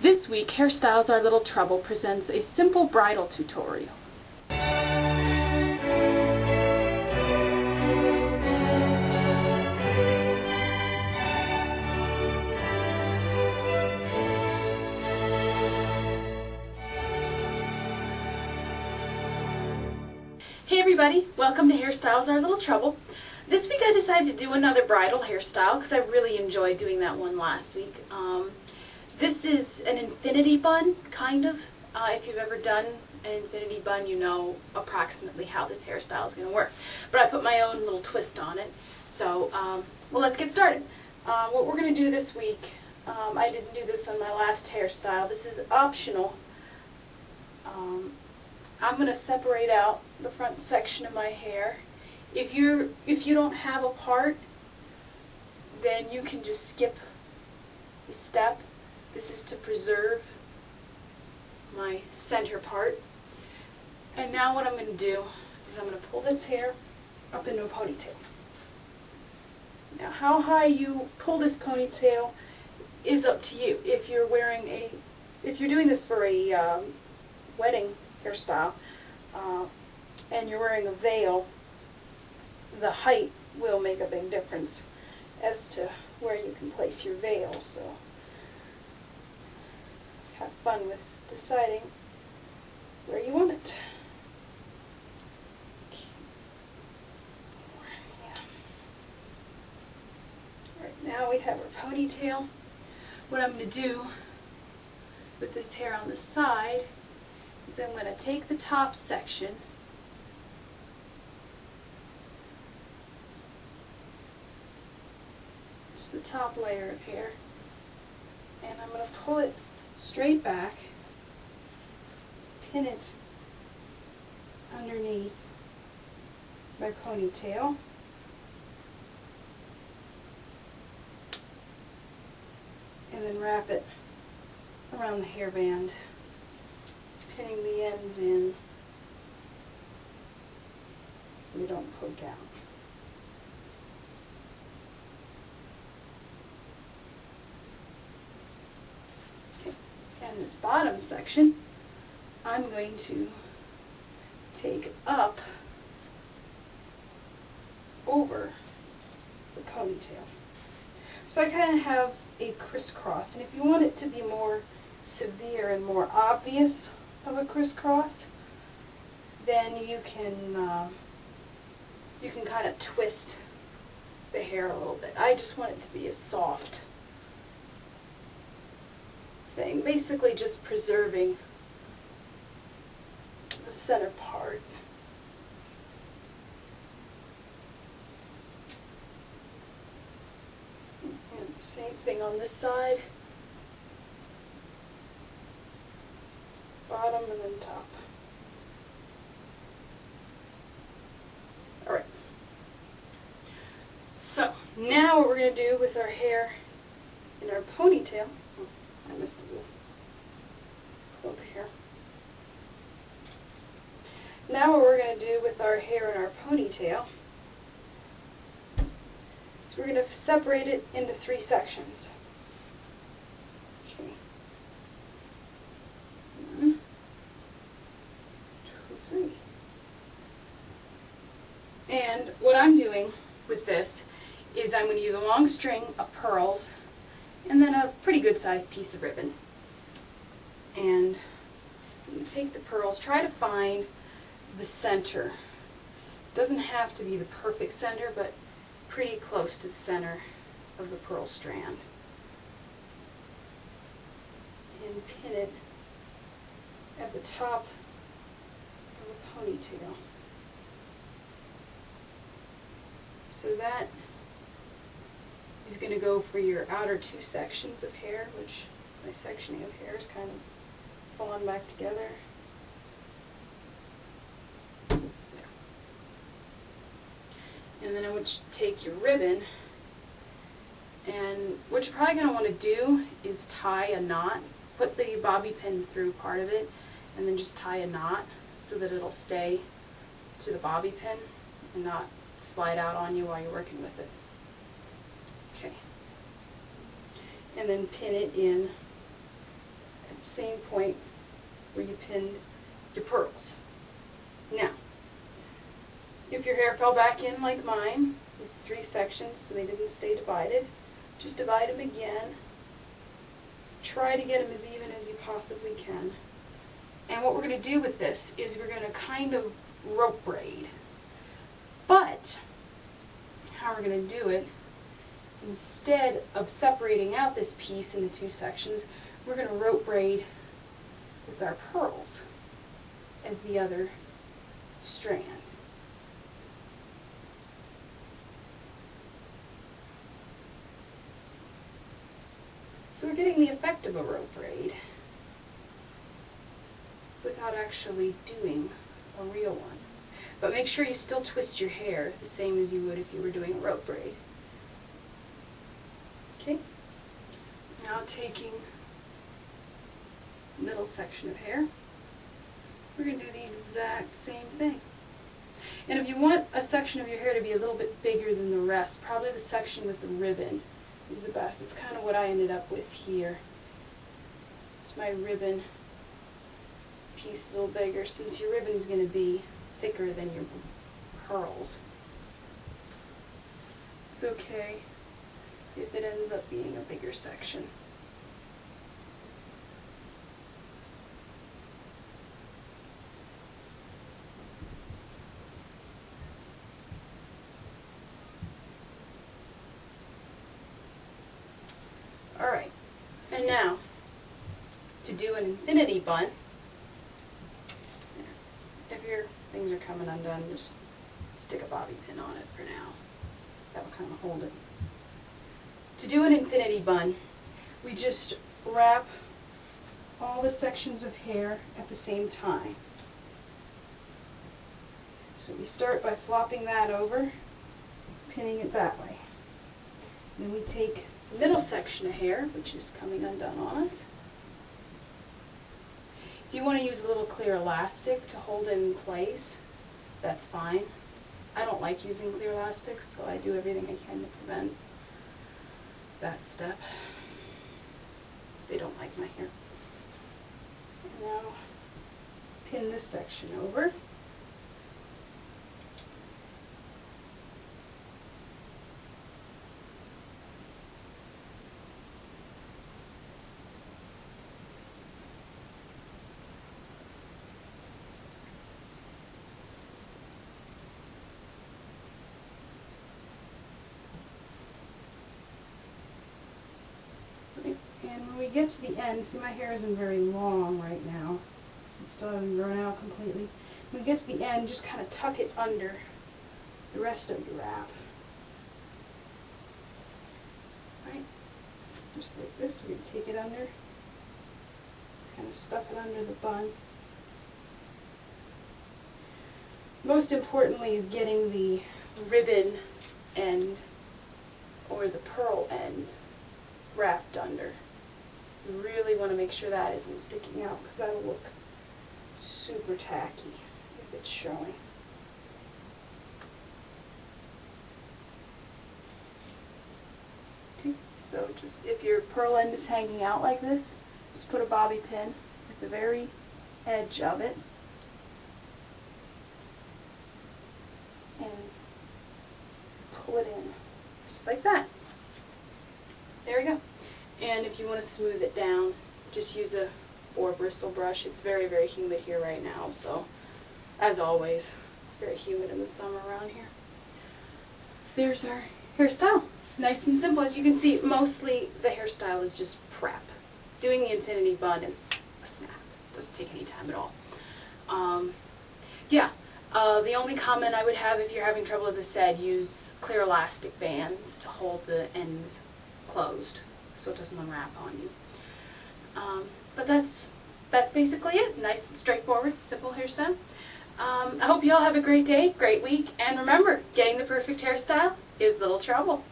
This week, Hairstyles Our Little Trouble presents a simple bridal tutorial. Hey everybody, welcome to Hairstyles Our Little Trouble. This week I decided to do another bridal hairstyle because I really enjoyed doing that one last week. This is an infinity bun, kind of. If you've ever done an infinity bun, you know approximately how this hairstyle is going to work. But I put my own little twist on it. So, well, let's get started. What we're going to do this week, I didn't do this on my last hairstyle. This is optional. I'm going to separate out the front section of my hair. If you don't have a part, then you can just skip the step. This is to preserve my center part. And now what I'm going to do is I'm going to pull this hair up into a ponytail. Now how high you pull this ponytail is up to you. If you're doing this for a wedding hairstyle and you're wearing a veil, the height will make a big difference as to where you can place your veil. So have fun with deciding where you want it. Alright, now we have our ponytail. What I'm going to do with this hair on the side is I'm going to take the top section the top layer of hair, and I'm going to pull it straight back, pin it underneath my ponytail, and then wrap it around the hairband, pinning the ends in so they don't poke out. And this bottom section, I'm going to take up over the ponytail. So I kind of have a crisscross, and if you want it to be more severe and more obvious of a crisscross, then you can kind of twist the hair a little bit. I just want it to be a soft thing, basically just preserving the center part. And same thing on this side, bottom and then top. Alright, so now what we're going to do with our hair in our ponytail, I missed a little clump here. Now what we're going to do with our hair in our ponytail is we're going to separate it into 3 sections. Okay. 1, 2, 3. And what I'm doing with this is I'm going to use a long string of pearls and then a pretty good sized piece of ribbon. And you take the pearls, try to find the center. It doesn't have to be the perfect center, but pretty close to the center of the pearl strand. And pin it at the top of the ponytail. So that is going to go for your outer 2 sections of hair, which my sectioning of hair is kind of falling back together. There. And then I would take your ribbon, and what you're probably going to want to do is tie a knot. Put the bobby pin through part of it, and then just tie a knot so that it'll stay to the bobby pin and not slide out on you while you're working with it. Okay. And then pin it in same point where you pinned your pearls. Now, if your hair fell back in like mine, with 3 sections so they didn't stay divided, just divide them again. Try to get them as even as you possibly can. And what we're going to do with this is we're going to kind of rope braid. But how we're going to do it, instead of separating out this piece into 2 sections, we're going to rope braid with our pearls as the other strand. So we're getting the effect of a rope braid without actually doing a real one. But make sure you still twist your hair the same as you would if you were doing a rope braid. Okay? Now taking the middle section of hair, we're going to do the exact same thing. And if you want a section of your hair to be a little bit bigger than the rest, probably the section with the ribbon is the best. It's kind of what I ended up with here. It's my ribbon piece a little bigger, since your ribbon is going to be thicker than your pearls. It's okay if it ends up being a bigger section. Alright, and now to do an infinity bun, if your things are coming undone, just stick a bobby pin on it for now. That will kind of hold it. To do an infinity bun, we just wrap all the sections of hair at the same time. So we start by flopping that over, pinning it that way. Then we take the middle section of hair, which is coming undone on us. If you want to use a little clear elastic to hold it in place, that's fine. I don't like using clear elastics, so I do everything I can to prevent that step. They don't like my hair. And now pin this section over. And when we get to the end, see, my hair isn't very long right now, so it still hasn't grown out completely. When we get to the end, just kind of tuck it under the rest of the wrap. Right? Just like this, we take it under, kind of stuff it under the bun. Most importantly is getting the ribbon end or the pearl end wrapped under. You really want to make sure that isn't sticking out, because that'll look super tacky if it's showing. Okay, so just if your pearl end is hanging out like this, just put a bobby pin at the very edge of it and pull it in just like that. There we go. And if you want to smooth it down, just use a 4-bristle brush. It's very, very humid here right now, so as always, it's very humid in the summer around here. There's our hairstyle. Nice and simple. As you can see, mostly the hairstyle is just prep. Doing the infinity bun is a snap. It doesn't take any time at all. The only comment I would have, if you're having trouble, as I said, use clear elastic bands to hold the ends closed so it doesn't unwrap on you. But that's basically it. Nice and straightforward, simple hairstyle. I hope you all have a great day, great week, and remember, getting the perfect hairstyle is little trouble.